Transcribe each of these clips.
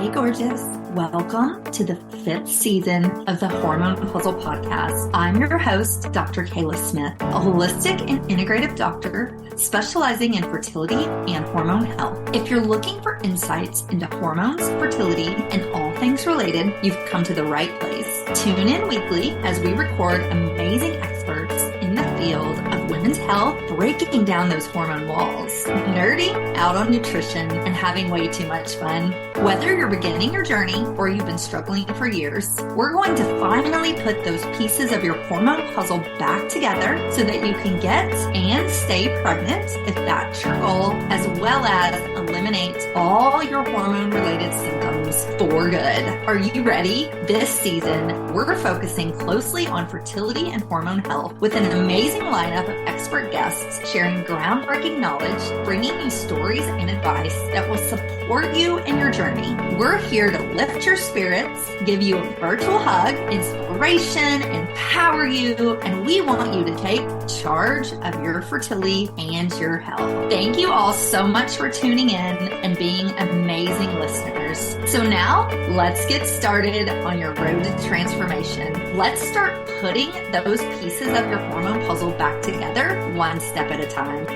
Hey, gorgeous. Welcome to the 5th season of the Hormone P.U.Z.Z.L.E Podcast. I'm your host, Dr. Kayla Smith, a holistic and integrative doctor specializing in fertility and hormone health. If you're looking for insights into hormones, fertility, and all things related, you've come to the right place. Tune in weekly as we record amazing experts in the field of women's health, breaking down those hormone walls, nerding out on nutrition, and having way too much fun. Whether you're beginning your journey or you've been struggling for years, we're going to finally put those pieces of your hormone puzzle back together so that you can get and stay pregnant if that's your goal, as well as eliminate all your hormone-related symptoms for good. Are you ready? This season, we're focusing closely on fertility and hormone health with an amazing lineup of expert guests sharing groundbreaking knowledge, bringing you stories and advice that will support you in your journey. We're here to lift your spirits, give you a virtual hug, inspiration, empower you, and we want you to take charge of your fertility and your health. Thank you all so much for tuning in and being amazing listeners. So now, let's get started on your road to transformation. Let's start putting those pieces of your hormone puzzle back together one step at a time.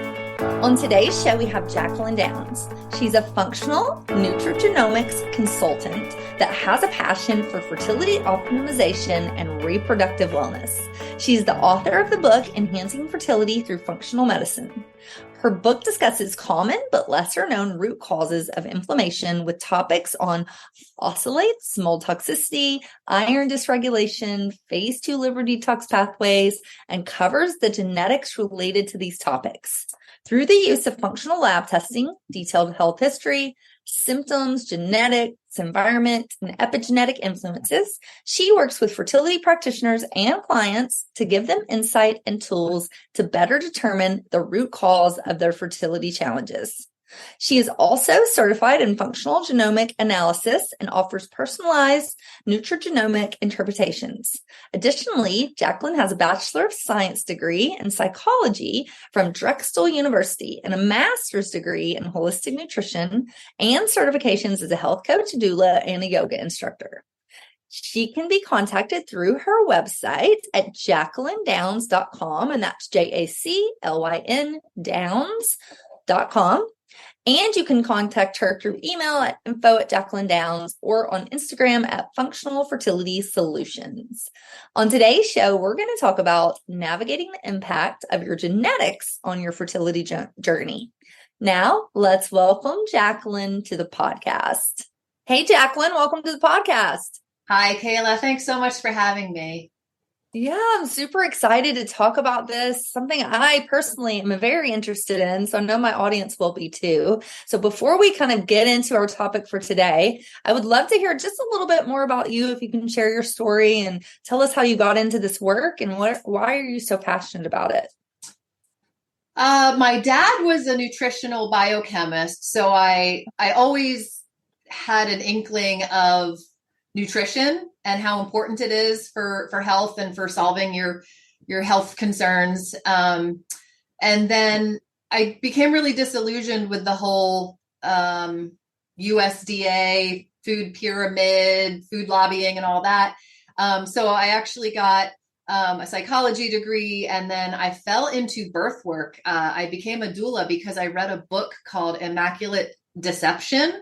On today's show, we have Jaclyn Downs. She's a functional nutrigenomics consultant that has a passion for fertility optimization and reproductive wellness. She's the author of the book, Enhancing Fertility Through Functional Medicine. Her book discusses common but lesser known root causes of inflammation with topics on oxalates, mold toxicity, iron dysregulation, phase 2 liver detox pathways, and covers the genetics related to these topics. Through the use of functional lab testing, detailed health history, symptoms, genetics, environment, and epigenetic influences, she works with fertility practitioners and clients to give them insight and tools to better determine the root cause of their fertility challenges. She is also certified in functional genomic analysis and offers personalized nutrigenomic interpretations. Additionally, Jaclyn has a Bachelor of Science degree in psychology from Drexel University and a master's degree in holistic nutrition and certifications as a health coach, doula, and a yoga instructor. She can be contacted through her website at jaclyndowns.com, and that's Jaclyn Downs.com. And you can contact her through email at info@JaclynDowns or on Instagram at Functional Fertility Solutions. On today's show, we're going to talk about navigating the impact of your genetics on your fertility journey. Now, let's welcome Jaclyn to the podcast. Hey, Jaclyn, welcome to the podcast. Hi, Kayla. Thanks so much for having me. Yeah, I'm super excited to talk about this, something I personally am very interested in, so I know my audience will be too. So before we kind of get into our topic for today, I would love to hear just a little bit more about you, if you can share your story and tell us how you got into this work and why are you so passionate about it? My dad was a nutritional biochemist, so I always had an inkling of nutrition and how important it is for health and for solving your health concerns. And then I became really disillusioned with the whole USDA food pyramid, food lobbying and all that. So I actually got a psychology degree, and then I fell into birth work. I became a doula because I read a book called Immaculate Deception.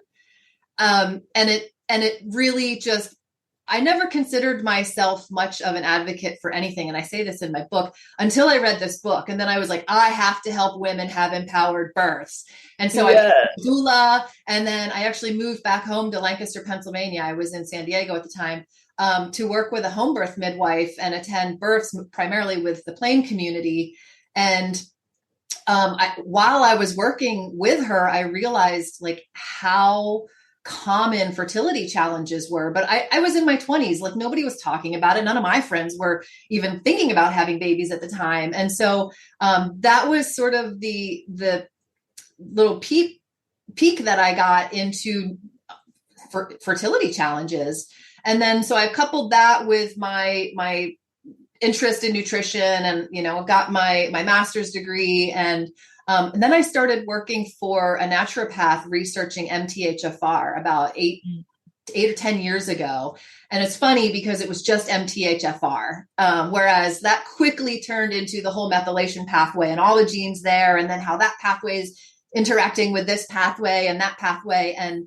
And it really just, I never considered myself much of an advocate for anything. And I say this in my book until I read this book. And then I was like, I have to help women have empowered births. And so I became a doula. And then I actually moved back home to Lancaster, Pennsylvania. I was in San Diego at the time, to work with a home birth midwife and attend births primarily with the plain community. And while I was working with her, I realized like how common fertility challenges were, but I was in my 20s, like nobody was talking about it. None of my friends were even thinking about having babies at the time. And so that was sort of the little peak that I got into fertility challenges. And then, so I coupled that with my interest in nutrition and, got my master's degree. And then I started working for a naturopath researching MTHFR about 8 or 10 years ago. And it's funny because it was just MTHFR, whereas that quickly turned into the whole methylation pathway and all the genes there, and then how that pathway is interacting with this pathway and that pathway. And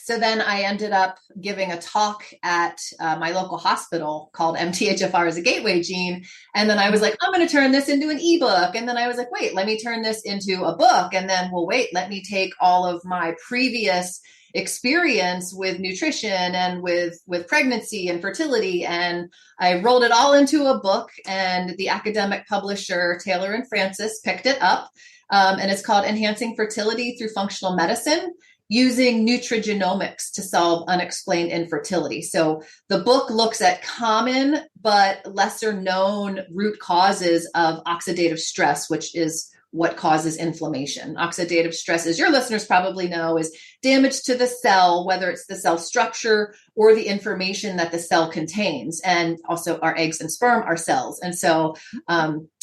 so then I ended up giving a talk at my local hospital called MTHFR as a gateway gene. And then I was like, I'm going to turn this into an ebook. And then I was like, wait, let me turn this into a book. And then, well, wait, let me take all of my previous experience with nutrition and with pregnancy and fertility. And I rolled it all into a book, and the academic publisher, Taylor and Francis, picked it up. And it's called Enhancing Fertility Through Functional Medicine, Using Nutrigenomics to Solve Unexplained Infertility. So the book looks at common but lesser known root causes of oxidative stress, which is what causes inflammation. Oxidative stress, as your listeners probably know, is damage to the cell, whether it's the cell structure or the information that the cell contains. And also our eggs and sperm are cells. And so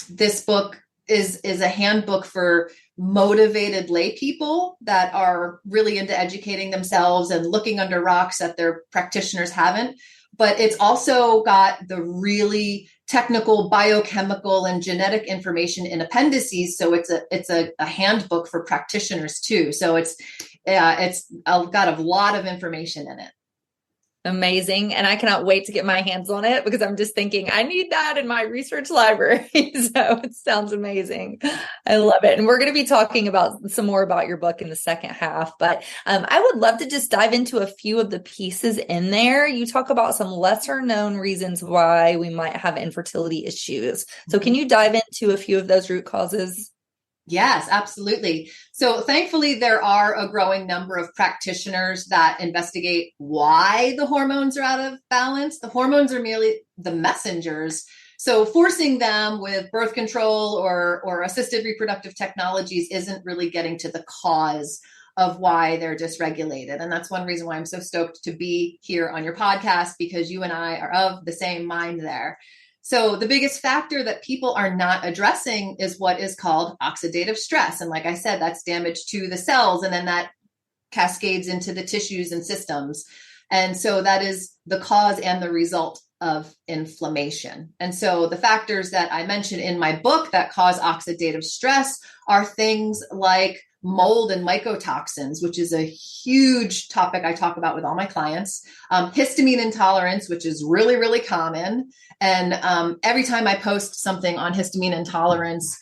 this book is a handbook for motivated lay people that are really into educating themselves and looking under rocks that their practitioners haven't. But it's also got the really technical biochemical and genetic information in appendices. So it's a handbook for practitioners too. So it's got a lot of information in it. Amazing. And I cannot wait to get my hands on it, because I'm just thinking I need that in my research library. So it sounds amazing. I love it. And we're going to be talking about some more about your book in the second half, but I would love to just dive into a few of the pieces in there. You talk about some lesser known reasons why we might have infertility issues. So can you dive into a few of those root causes? Yes, absolutely. So thankfully, there are a growing number of practitioners that investigate why the hormones are out of balance. The hormones are merely the messengers. So forcing them with birth control or assisted reproductive technologies isn't really getting to the cause of why they're dysregulated. And that's one reason why I'm so stoked to be here on your podcast, because you and I are of the same mind there. So the biggest factor that people are not addressing is what is called oxidative stress. And like I said, that's damage to the cells, and then that cascades into the tissues and systems. And so that is the cause and the result of inflammation. And so the factors that I mentioned in my book that cause oxidative stress are things like mold and mycotoxins, which is a huge topic I talk about with all my clients. Histamine intolerance, which is really, really common. And every time I post something on histamine intolerance,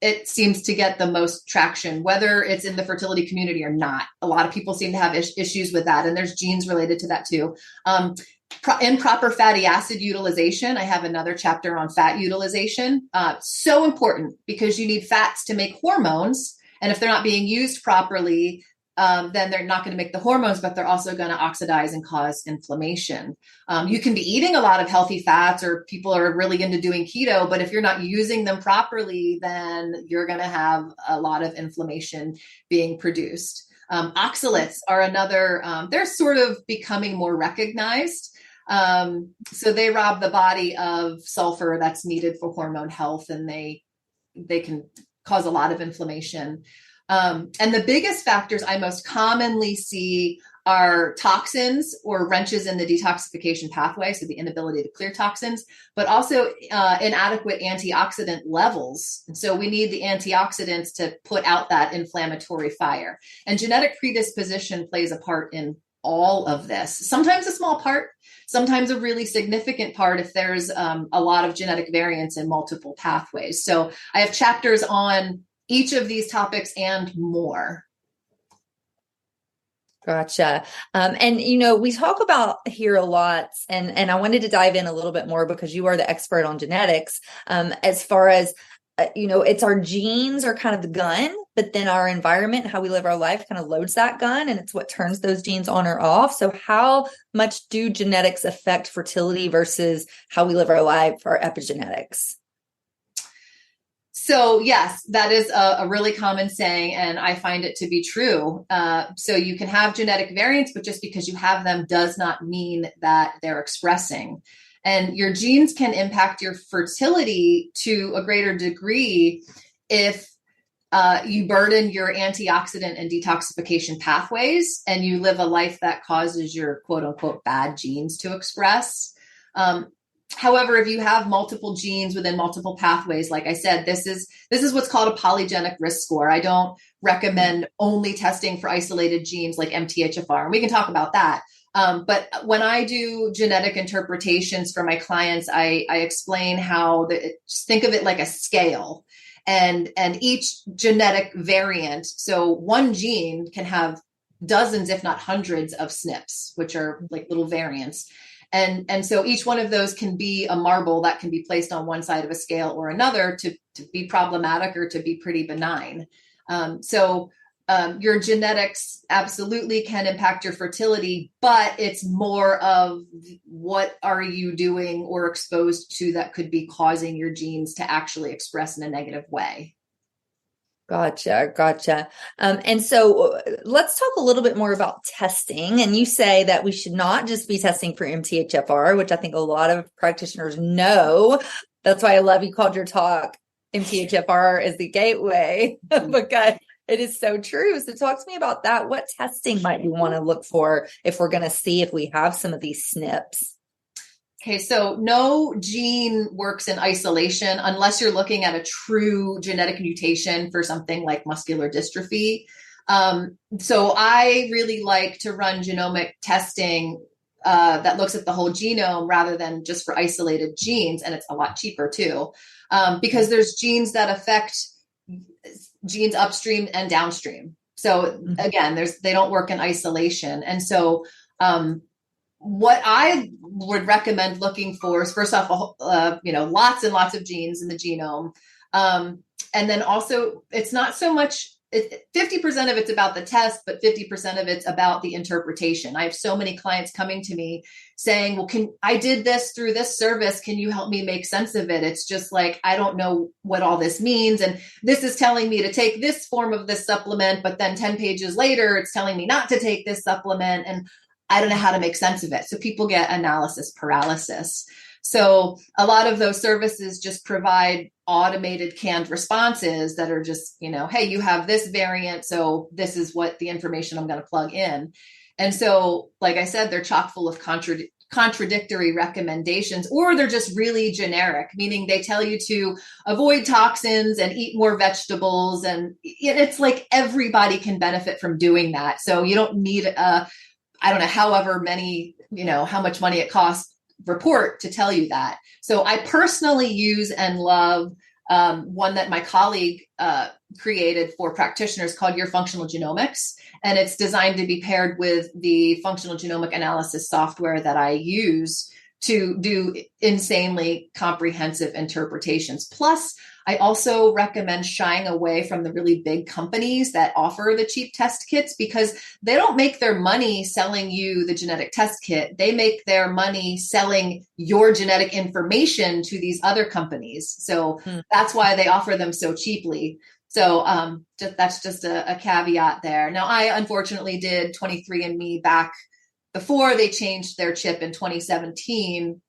it seems to get the most traction, whether it's in the fertility community or not. A lot of people seem to have issues with that. And there's genes related to that too. Improper fatty acid utilization. I have another chapter on fat utilization. So important, because you need fats to make hormones. And if they're not being used properly, then they're not going to make the hormones, but they're also going to oxidize and cause inflammation. You can be eating a lot of healthy fats, or people are really into doing keto, but if you're not using them properly, then you're going to have a lot of inflammation being produced. Oxalates are another, they're sort of becoming more recognized. So they rob the body of sulfur that's needed for hormone health, and they can cause a lot of inflammation. And the biggest factors I most commonly see are toxins or wrenches in the detoxification pathway, so the inability to clear toxins, but also inadequate antioxidant levels. And so we need the antioxidants to put out that inflammatory fire. And genetic predisposition plays a part in all of this. Sometimes a small part, sometimes a really significant part if there's a lot of genetic variance in multiple pathways. So I have chapters on each of these topics and more. Gotcha. And, we talk about here a lot, and I wanted to dive in a little bit more because you are the expert on genetics, as far as it's our genes are kind of the gun, but then our environment, how we live our life kind of loads that gun, and it's what turns those genes on or off. So how much do genetics affect fertility versus how we live our life, our epigenetics? So yes, that is a really common saying, and I find it to be true. So you can have genetic variants, but just because you have them does not mean that they're expressing. And your genes can impact your fertility to a greater degree if you burden your antioxidant and detoxification pathways, and you live a life that causes your quote unquote bad genes to express. However, if you have multiple genes within multiple pathways, like I said, this is what's called a polygenic risk score. I don't recommend only testing for isolated genes like MTHFR, and we can talk about that. But when I do genetic interpretations for my clients, I explain how just think of it like a scale. And each genetic variant, so one gene can have dozens, if not hundreds of SNPs, which are like little variants. And so each one of those can be a marble that can be placed on one side of a scale or another to be problematic or to be pretty benign. Your genetics absolutely can impact your fertility, but it's more of what are you doing or exposed to that could be causing your genes to actually express in a negative way. Gotcha. And so let's talk a little bit more about testing. And you say that we should not just be testing for MTHFR, which I think a lot of practitioners know. That's why I love you called your talk MTHFR is the gateway because it is so true. So talk to me about that. What testing might we want to look for if we're going to see if we have some of these SNPs? Okay, so no gene works in isolation unless you're looking at a true genetic mutation for something like muscular dystrophy. So I really like to run genomic testing that looks at the whole genome rather than just for isolated genes. And it's a lot cheaper too, because there's genes that affect genes upstream and downstream. So again, they don't work in isolation. And so what I would recommend looking for is first off, lots and lots of genes in the genome. And then also it's not so much, 50% of it's about the test, but 50% of it's about the interpretation. I have so many clients coming to me saying, well, I did this through this service. Can you help me make sense of it? It's just like, I don't know what all this means. And this is telling me to take this form of this supplement, but then 10 pages later, it's telling me not to take this supplement. And I don't know how to make sense of it. So people get analysis paralysis. So a lot of those services just provide automated canned responses that are just, hey, you have this variant, so this is what the information I'm going to plug in. And so, like I said, they're chock full of contradictory recommendations, or they're just really generic, meaning they tell you to avoid toxins and eat more vegetables. And it's like everybody can benefit from doing that. So you don't need I don't know, however many, how much money it costs report to tell you that. So I personally use and love one that my colleague created for practitioners called Your Functional Genomics. And it's designed to be paired with the Functional Genomic Analysis software that I use to do insanely comprehensive interpretations. Plus, I also recommend shying away from the really big companies that offer the cheap test kits because they don't make their money selling you the genetic test kit. They make their money selling your genetic information to these other companies. So that's why they offer them so cheaply. So that's just a caveat there. Now, I unfortunately did 23andMe back before they changed their chip in 2017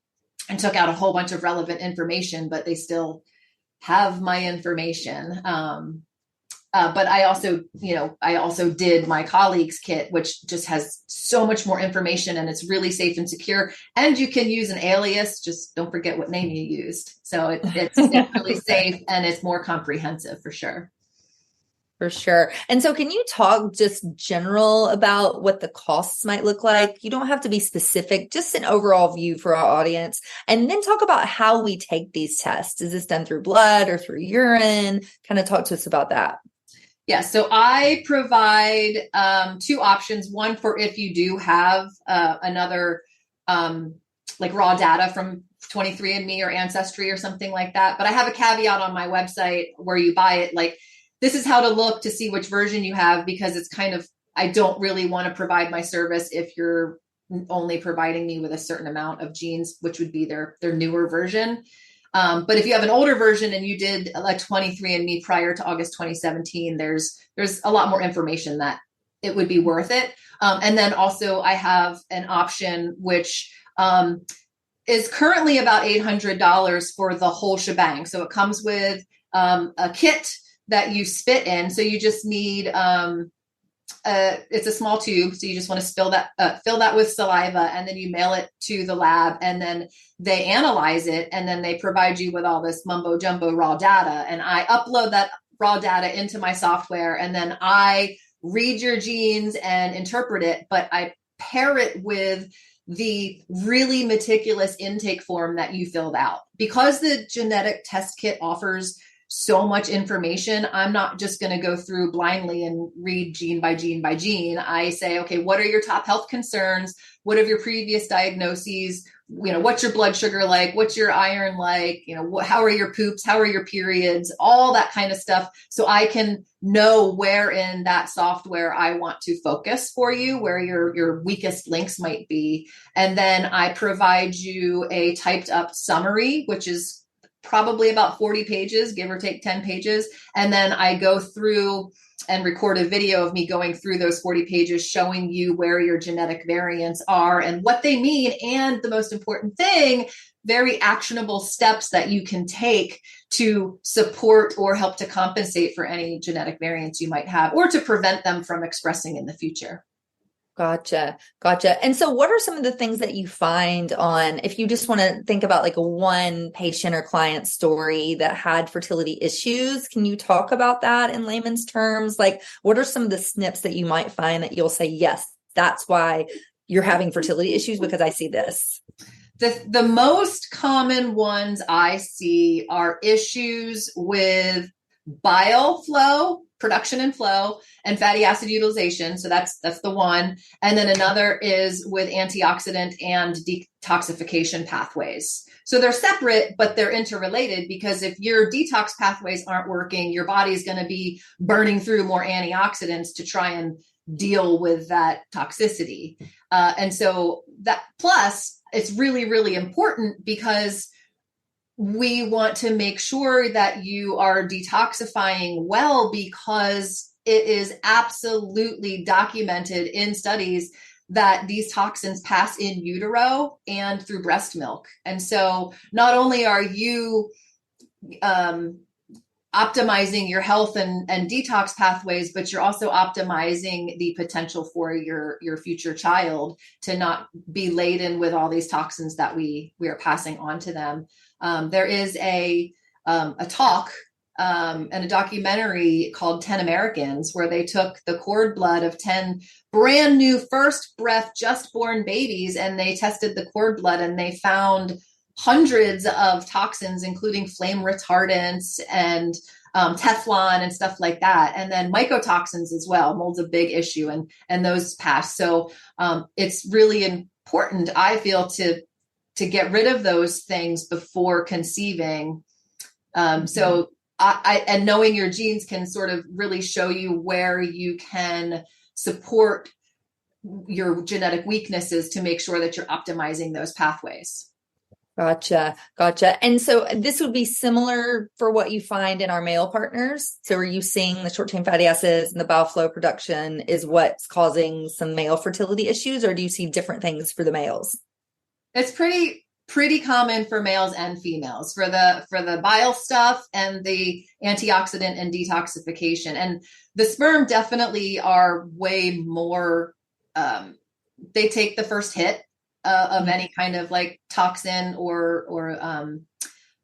and took out a whole bunch of relevant information, but they still have my information. But I also did my colleague's kit, which just has so much more information and it's really safe and secure. And you can use an alias. Just don't forget what name you used. So it's really safe and it's more comprehensive for sure. For sure. And so can you talk just general about what the costs might look like? You don't have to be specific, just an overall view for our audience. And then talk about how we take these tests. Is this done through blood or through urine? Kind of talk to us about that. Yeah, so I provide two options. One for if you do have another like raw data from 23andMe or Ancestry or something like that. But I have a caveat on my website where you buy it, like, this is how to look to see which version you have, because it's kind of, I don't really want to provide my service if you're only providing me with a certain amount of genes, which would be their newer version. But if you have an older version and you did a 23andMe prior to August 2017, there's a lot more information that it would be worth it. And then also I have an option which is currently about $800 for the whole shebang. So it comes with a kit that you spit in. So you just need, it's a small tube. So you just want to fill that with saliva, and then you mail it to the lab, and then they analyze it. And then they provide you with all this mumbo jumbo raw data. And I upload that raw data into my software, and then I read your genes and interpret it, but I pair it with the really meticulous intake form that you filled out. Because the genetic test kit offers so much information, I'm not just going to go through blindly and read gene by gene by gene. I say, okay, what are your top health concerns? What are your previous diagnoses? What's your blood sugar like? What's your iron like? How are your poops? How are your periods? All that kind of stuff. So I can know where in that software I want to focus for you, where your weakest links might be. And then I provide you a typed up summary, which is probably about 40 pages, give or take 10 pages. And then I go through and record a video of me going through those 40 pages, showing you where your genetic variants are and what they mean. And the most important thing, very actionable steps that you can take to support or help to compensate for any genetic variants you might have, or to prevent them from expressing in the future. Gotcha. And so what are some of the things that you find on, if you just want to think about like a one patient or client story that had fertility issues, can you talk about that in layman's terms? Like, what are some of the snips that you might find that you'll say, yes, that's why you're having fertility issues, because I see this? The most common ones I see are issues with bile flow, production and flow, and fatty acid utilization. So that's the one. And then another is with antioxidant and detoxification pathways. So they're separate, but they're interrelated, because if your detox pathways aren't working, your body is going to be burning through more antioxidants to try and deal with that toxicity. And so that, plus it's really, really important, because we want to make sure that you are detoxifying well, because it is absolutely documented in studies that these toxins pass in utero and through breast milk. And so not only are you optimizing your health and detox pathways, but you're also optimizing the potential for your future child to not be laden with all these toxins that we are passing on to them. There is a talk and a documentary called 10 Americans, where they took the cord blood of 10 brand new first breath, just born babies, and they tested the cord blood, and they found hundreds of toxins, including flame retardants and Teflon and stuff like that. And then mycotoxins as well. Mold's a big issue, and those pass. So it's really important, I feel, to get rid of those things before conceiving. So and knowing your genes can sort of really show you where you can support your genetic weaknesses to make sure that you're optimizing those pathways. Gotcha. And so this would be similar for what you find in our male partners. So are you seeing the short chain fatty acids and the bile flow production is what's causing some male fertility issues, or do you see different things for the males? It's pretty common for males and females for the bile stuff and the antioxidant and detoxification. And the sperm definitely are way more, they take the first hit of any kind of like toxin or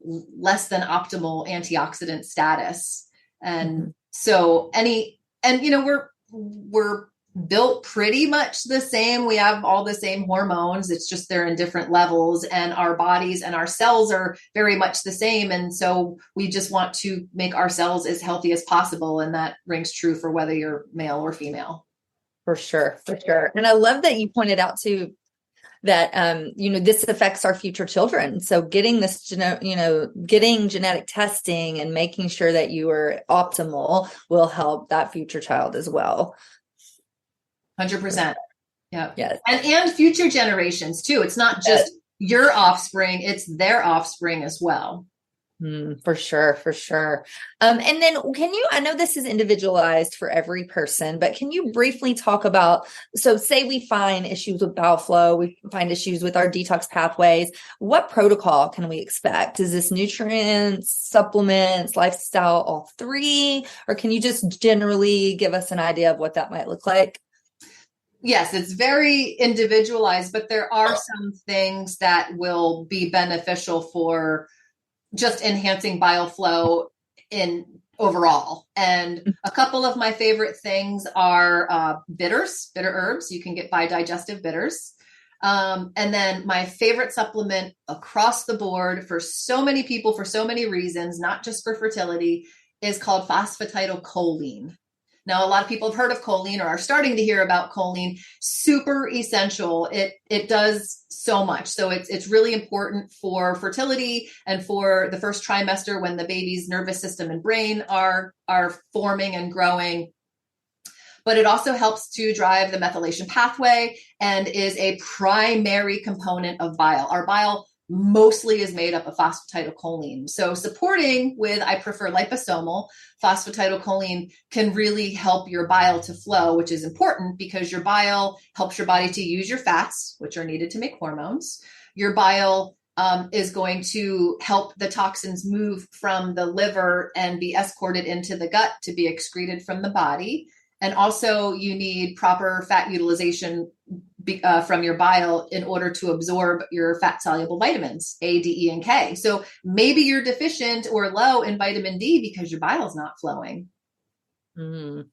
less than optimal antioxidant status. And so we're built pretty much the same. We have all the same hormones. It's just they're in different levels, and our bodies and our cells are very much the same. And so we just want to make our cells as healthy as possible. And that rings true for whether you're male or female. For sure. And I love that you pointed out too, that, this affects our future children. So getting this, getting genetic testing and making sure that you are optimal will help that future child as well. 100%. Yeah. Yes. And future generations too. It's not just your offspring, it's their offspring as well. For sure, for sure. And then I know this is individualized for every person, but can you briefly talk about, so say we find issues with bowel flow, we find issues with our detox pathways, what protocol can we expect? Is this nutrients, supplements, lifestyle, all three? Or can you just generally give us an idea of what that might look like? Yes, it's very individualized, but there are some things that will be beneficial for just enhancing bile flow in overall. And a couple of my favorite things are bitter herbs. You can get digestive bitters. And then my favorite supplement across the board for so many people, for so many reasons, not just for fertility, is called phosphatidylcholine. Now, a lot of people have heard of choline or are starting to hear about choline. Super essential. It does so much. So it's really important for fertility and for the first trimester when the baby's nervous system and brain are forming and growing. But it also helps to drive the methylation pathway and is a primary component of bile. Our bile mostly is made up of phosphatidylcholine. So supporting with, I prefer liposomal, phosphatidylcholine can really help your bile to flow, which is important because your bile helps your body to use your fats, which are needed to make hormones. Your bile is going to help the toxins move from the liver and be escorted into the gut to be excreted from the body. And also you need proper fat utilization from your bile in order to absorb your fat soluble vitamins, A, D, E, and K. So maybe you're deficient or low in vitamin D because your bile is not flowing. Same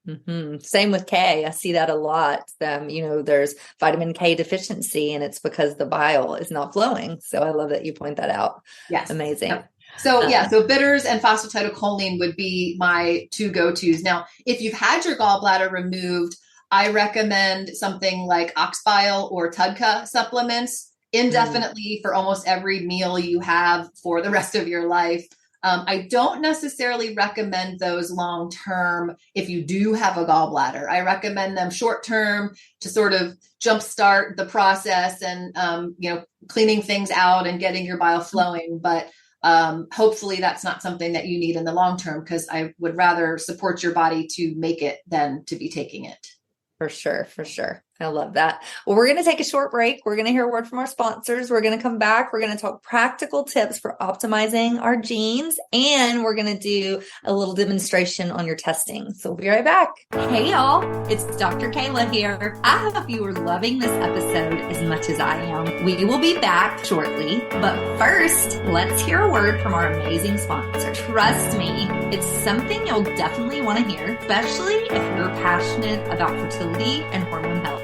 with K. I see that a lot. There's vitamin K deficiency and it's because the bile is not flowing. So I love that you point that out. Yes. Amazing. Yep. So bitters and phosphatidylcholine would be my two go-tos. Now, if you've had your gallbladder removed, I recommend something like ox bile or TUDCA supplements indefinitely for almost every meal you have for the rest of your life. I don't necessarily recommend those long-term if you do have a gallbladder. I recommend them short-term to sort of jumpstart the process and, cleaning things out and getting your bile flowing. But hopefully that's not something that you need in the long term, because I would rather support your body to make it than to be taking it. For sure. I love that. Well, we're going to take a short break. We're going to hear a word from our sponsors. We're going to come back. We're going to talk practical tips for optimizing our genes, and we're going to do a little demonstration on your testing. So we'll be right back. Hey y'all, it's Dr. Kayla here. I hope you are loving this episode as much as I am. We will be back shortly, but first, let's hear a word from our amazing sponsor. Trust me, it's something you'll definitely want to hear, especially if you're passionate about fertility and hormone health.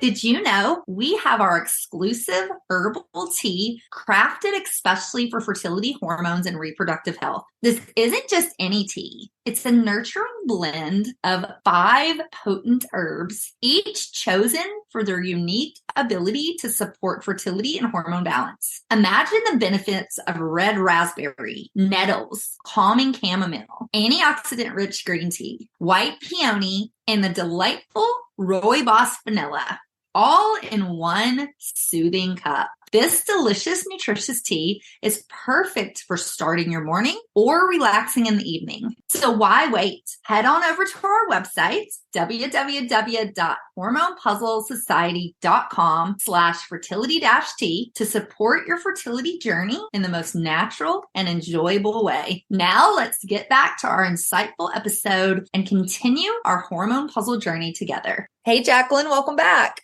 Did you know we have our exclusive herbal tea crafted especially for fertility, hormones, and reproductive health? This isn't just any tea. It's a nurturing blend of 5 potent herbs, each chosen for their unique ability to support fertility and hormone balance. Imagine the benefits of red raspberry, nettles, calming chamomile, antioxidant-rich green tea, white peony, and the delightful rooibos vanilla, all in one soothing cup. This delicious, nutritious tea is perfect for starting your morning or relaxing in the evening. So why wait? Head on over to our website, www.hormonepuzzlesociety.com/fertility-tea to support your fertility journey in the most natural and enjoyable way. Now let's get back to our insightful episode and continue our hormone puzzle journey together. Hey, Jaclyn, welcome back.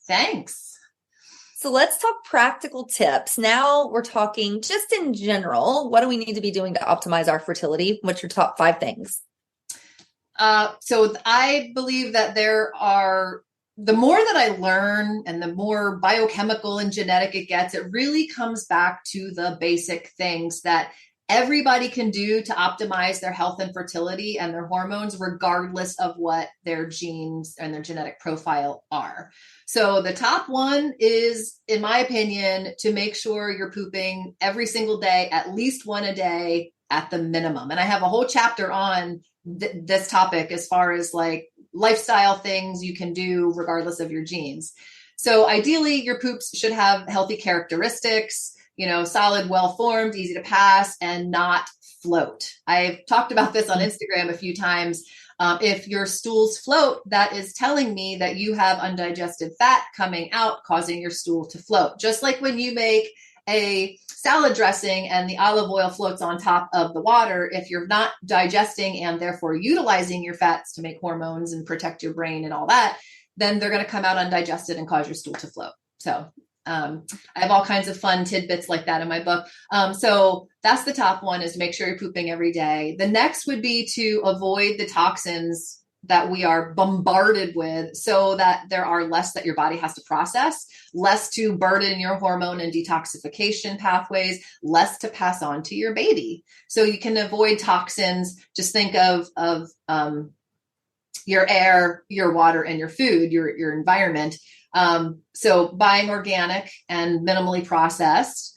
Thanks. So let's talk practical tips. Now we're talking just in general. What do we need to be doing to optimize our fertility? What's your top 5 things? So I believe that the more that I learn and the more biochemical and genetic it gets, it really comes back to the basic things that everybody can do to optimize their health and fertility and their hormones, regardless of what their genes and their genetic profile are. So the top one is, in my opinion, to make sure you're pooping every single day, at least one a day at the minimum. And I have a whole chapter on this topic as far as like lifestyle things you can do regardless of your genes. So ideally, your poops should have healthy characteristics. solid, well-formed, easy to pass, and not float. I've talked about this on Instagram a few times. If your stools float, that is telling me that you have undigested fat coming out, causing your stool to float. Just like when you make a salad dressing and the olive oil floats on top of the water, if you're not digesting and therefore utilizing your fats to make hormones and protect your brain and all that, then they're going to come out undigested and cause your stool to float. So I have all kinds of fun tidbits like that in my book. So that's the top one, is to make sure you're pooping every day. The next would be to avoid the toxins that we are bombarded with, so that there are less that your body has to process, less to burden your hormone and detoxification pathways, less to pass on to your baby. So you can avoid toxins. Just think of your air, your water, and your food, your environment. So buying organic and minimally processed.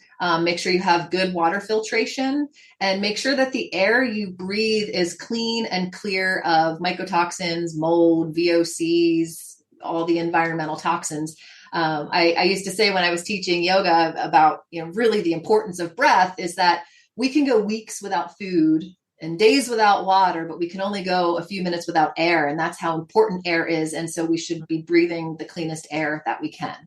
Make sure you have good water filtration, and make sure that the air you breathe is clean and clear of mycotoxins, mold, VOCs, all the environmental toxins. I used to say when I was teaching yoga about, really the importance of breath is that we can go weeks without food and days without water, but we can only go a few minutes without air. And that's how important air is. And so we should be breathing the cleanest air that we can.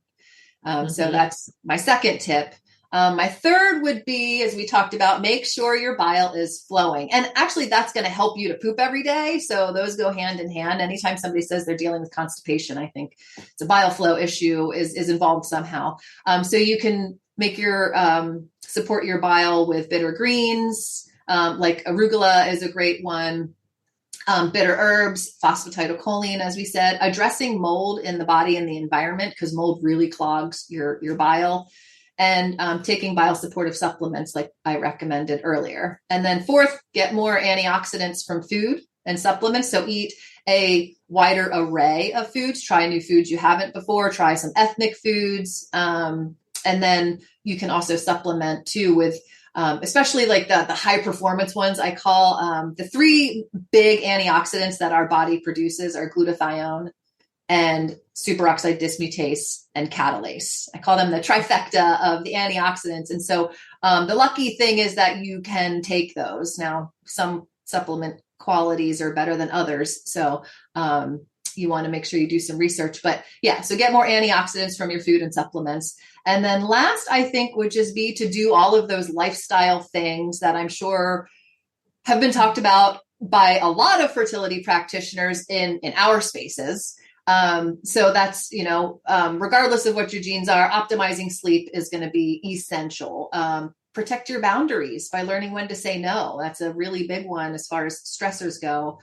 So that's my second tip. My third would be, as we talked about, make sure your bile is flowing. And actually that's going to help you to poop every day. So those go hand in hand. Anytime somebody says they're dealing with constipation, I think it's a bile flow issue is involved somehow. So you can make your, support your bile with bitter greens, like arugula is a great one. Bitter herbs, phosphatidylcholine, as we said, addressing mold in the body and the environment, because mold really clogs your bile. And taking bile supportive supplements like I recommended earlier. And then fourth, get more antioxidants from food and supplements. So eat a wider array of foods, try new foods you haven't before, try some ethnic foods. And then you can also supplement too with, especially like the high performance ones. I call the three big antioxidants that our body produces are glutathione and superoxide dismutase and catalase. I call them the trifecta of the antioxidants. And so the lucky thing is that you can take those. Now, some supplement qualities are better than others. So you want to make sure you do some research. But yeah, so get more antioxidants from your food and supplements. And then last, I think, would just be to do all of those lifestyle things that I'm sure have been talked about by a lot of fertility practitioners in our spaces. So that's, regardless of what your genes are, optimizing sleep is going to be essential. Protect your boundaries by learning when to say no. That's a really big one as far as stressors go.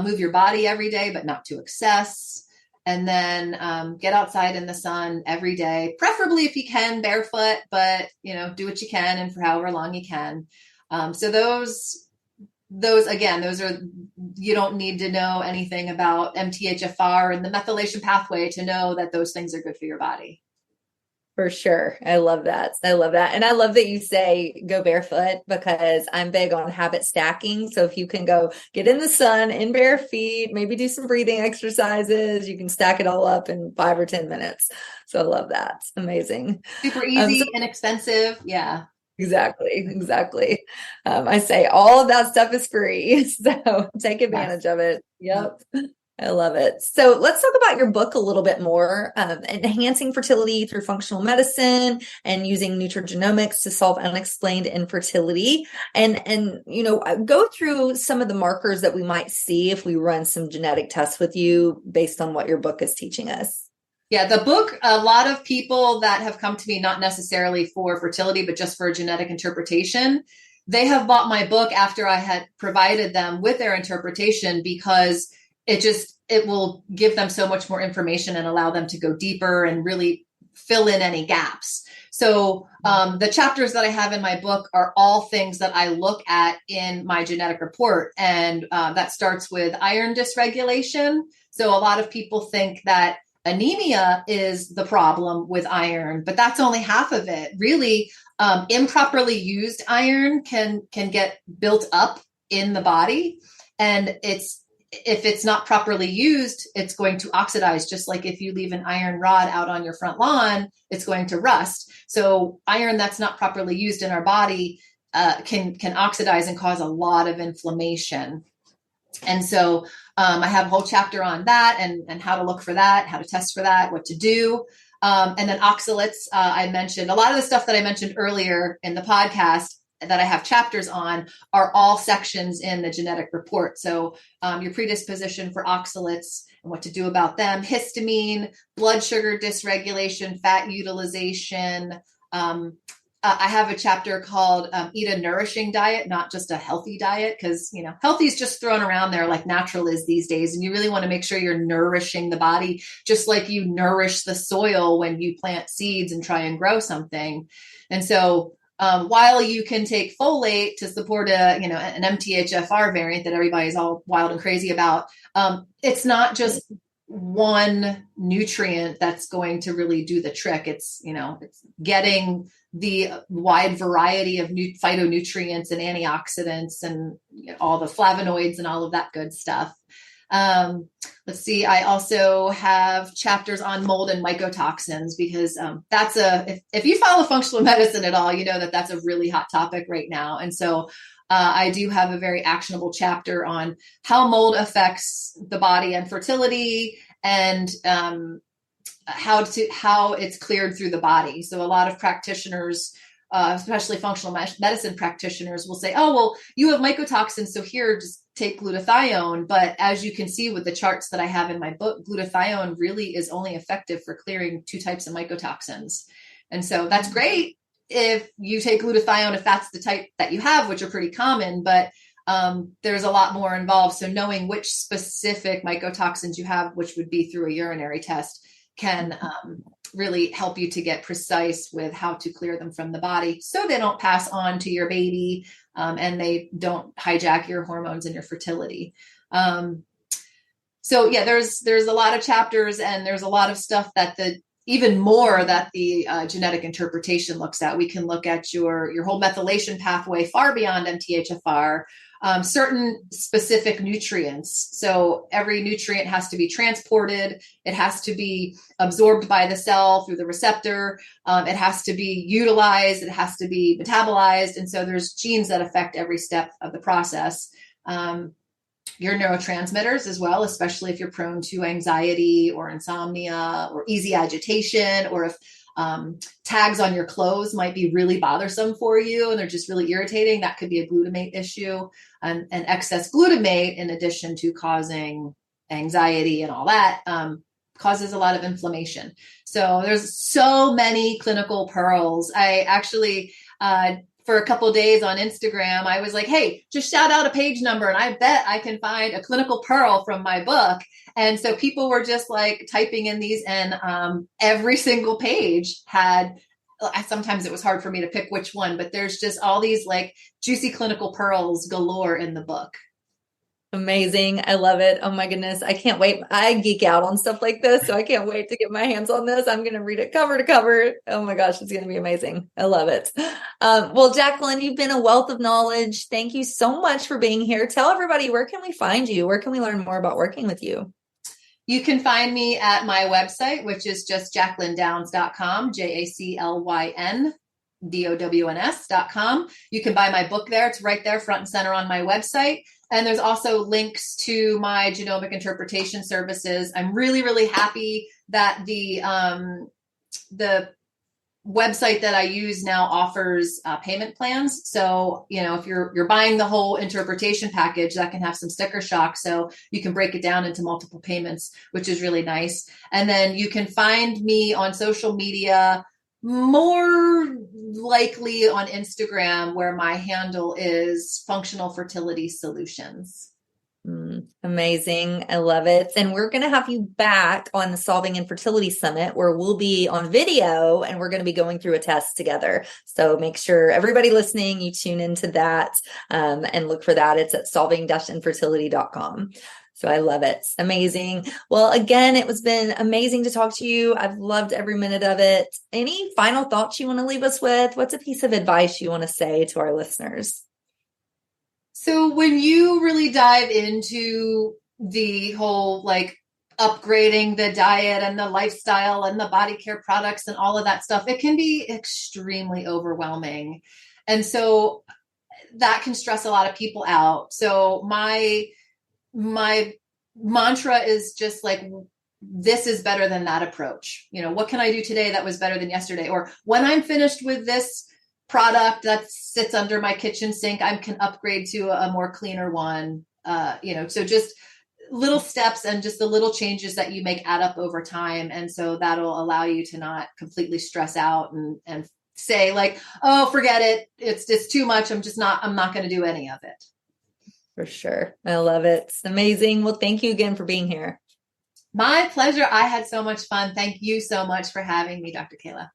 Move your body every day, but not to excess. And then get outside in the sun every day, preferably if you can barefoot, but, do what you can and for however long you can. So those are, you don't need to know anything about MTHFR and the methylation pathway to know that those things are good for your body. For sure. I love that. And I love that you say go barefoot, because I'm big on habit stacking. So if you can go get in the sun in bare feet, maybe do some breathing exercises, you can stack it all up in 5 or 10 minutes. So I love that. It's amazing. Super easy, inexpensive. Yeah. Exactly. I say all of that stuff is free. So take advantage of it. Yep. I love it. So let's talk about your book a little bit more, enhancing fertility through functional medicine and using nutrigenomics to solve unexplained infertility. And go through some of the markers that we might see if we run some genetic tests with you based on what your book is teaching us. Yeah, the book, a lot of people that have come to me, not necessarily for fertility, but just for genetic interpretation, they have bought my book after I had provided them with their interpretation, because it will give them so much more information and allow them to go deeper and really fill in any gaps. So the chapters that I have in my book are all things that I look at in my genetic report. And that starts with iron dysregulation. So a lot of people think that anemia is the problem with iron, but that's only half of it. Really, improperly used iron can get built up in the body, and if it's not properly used, it's going to oxidize. Just like if you leave an iron rod out on your front lawn, it's going to rust. So iron that's not properly used in our body can oxidize and cause a lot of inflammation. And so I have a whole chapter on that and how to look for that, how to test for that, what to do. And then oxalates, I mentioned a lot of the stuff that I mentioned earlier in the podcast that I have chapters on are all sections in the genetic report. So your predisposition for oxalates and what to do about them, histamine, blood sugar dysregulation, fat utilization. I have a chapter called Eat a Nourishing Diet, not just a healthy diet, because, healthy is just thrown around there like natural is these days. And you really want to make sure you're nourishing the body, just like you nourish the soil when you plant seeds and try and grow something. And so while you can take folate to support an MTHFR variant that everybody's all wild and crazy about, it's not just one nutrient that's going to really do the trick. It's getting the wide variety of phytonutrients and antioxidants and all the flavonoids and all of that good stuff. Let's see. I also have chapters on mold and mycotoxins because that's if you follow functional medicine at all, that's a really hot topic right now. And so I do have a very actionable chapter on how mold affects the body and fertility and how it's cleared through the body. So a lot of practitioners, especially functional medicine practitioners, will say, oh, well, you have mycotoxins, so here, just take glutathione. But as you can see with the charts that I have in my book, glutathione really is only effective for clearing 2 types of mycotoxins. And so that's great if you take glutathione, if that's the type that you have, which are pretty common, but there's a lot more involved. So knowing which specific mycotoxins you have, which would be through a urinary test, can really help you to get precise with how to clear them from the body so they don't pass on to your baby and they don't hijack your hormones and your fertility. So yeah, there's a lot of chapters and there's a lot of stuff that the genetic interpretation looks at. We can look at your whole methylation pathway far beyond MTHFR, certain specific nutrients. So every nutrient has to be transported. It has to be absorbed by the cell through the receptor. It has to be utilized. It has to be metabolized. And so there's genes that affect every step of the process. Your neurotransmitters as well, especially if you're prone to anxiety or insomnia or easy agitation, or if tags on your clothes might be really bothersome for you and they're just really irritating, that could be a glutamate issue. And excess glutamate, in addition to causing anxiety and all that, causes a lot of inflammation. So there's so many clinical pearls. I actually, for a couple of days on Instagram, I was like, hey, just shout out a page number and I bet I can find a clinical pearl from my book. And so people were just like typing in these, and every single page had, sometimes it was hard for me to pick which one, but there's just all these like juicy clinical pearls galore in the book. Amazing. I love it. Oh my goodness. I can't wait. I geek out on stuff like this, so I can't wait to get my hands on this. I'm going to read it cover to cover. Oh my gosh, it's going to be amazing. I love it. Well, Jaclyn, you've been a wealth of knowledge. Thank you so much for being here. Tell everybody, where can we find you? Where can we learn more about working with you? You can find me at my website, which is just jaclyndowns.com, JACLYNDOWNS.com. You can buy my book there. It's right there, front and center on my website. And there's also links to my genomic interpretation services. I'm really, really happy that the website that I use now offers payment plans. So, if you're buying the whole interpretation package, that can have some sticker shock. So you can break it down into multiple payments, which is really nice. And then you can find me on social media, more likely on Instagram, where my handle is Functional Fertility Solutions. Amazing. I love it. And we're going to have you back on the Solving Infertility Summit, where we'll be on video and we're going to be going through a test together. So make sure everybody listening, you tune into that and look for that. It's at solving-infertility.com. So I love it. Amazing. Well, again, it's been amazing to talk to you. I've loved every minute of it. Any final thoughts you want to leave us with? What's a piece of advice you want to say to our listeners? So when you really dive into the whole like upgrading the diet and the lifestyle and the body care products and all of that stuff, it can be extremely overwhelming. And so that can stress a lot of people out. So my mantra is just like, this is better than that approach. You know, what can I do today that was better than yesterday? Or when I'm finished with this product that sits under my kitchen sink, I can upgrade to a more cleaner one. So just little steps and just the little changes that you make add up over time. And so that'll allow you to not completely stress out and say like, oh, forget it. It's just too much. I'm not going to do any of it. For sure. I love it. It's amazing. Well, thank you again for being here. My pleasure. I had so much fun. Thank you so much for having me, Dr. Kayla.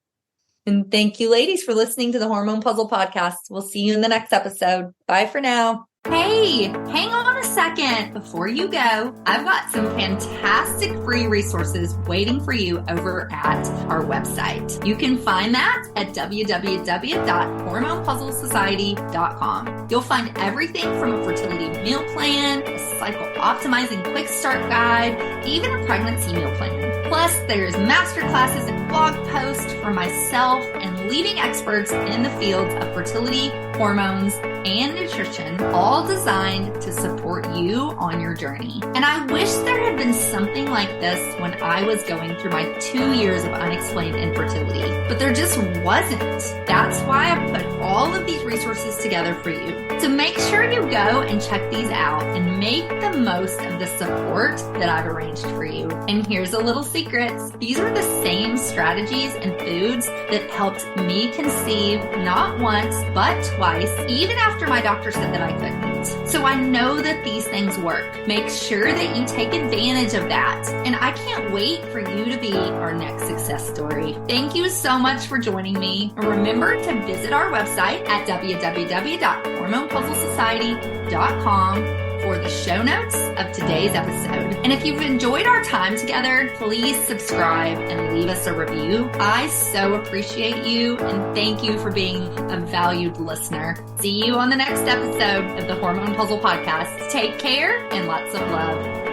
And thank you, ladies, for listening to the Hormone P.U.Z.Z.L.E Podcast. We'll see you in the next episode. Bye for now. Hey, hang on a second. Before you go, I've got some fantastic free resources waiting for you over at our website. You can find that at www.hormonepuzzlesociety.com. You'll find everything from a fertility meal plan, a cycle optimizing quick start guide, even a pregnancy meal plan. Plus, there's masterclasses and blog posts from myself and leading experts in the fields of fertility, hormones, and nutrition, all designed to support you on your journey. And I wish there had been something like this when I was going through my 2 years of unexplained infertility, but there just wasn't. That's why I put all of these resources together for you. So make sure you go and check these out and make the most of the support that I've arranged for you. And here's a little secret. These are the same strategies and foods that helped me conceive not once, but twice, even after my doctor said that I couldn't. So I know that these things work. Make sure that you take advantage of that. And I can't wait for you to be our next success story. Thank you so much for joining me. Remember to visit our website at www.hormonepuzzlesociety.com for the show notes of today's episode. And if you've enjoyed our time together, please subscribe and leave us a review. I so appreciate you and thank you for being a valued listener. See you on the next episode of the Hormone P.U.Z.Z.L E Podcast. Take care and lots of love.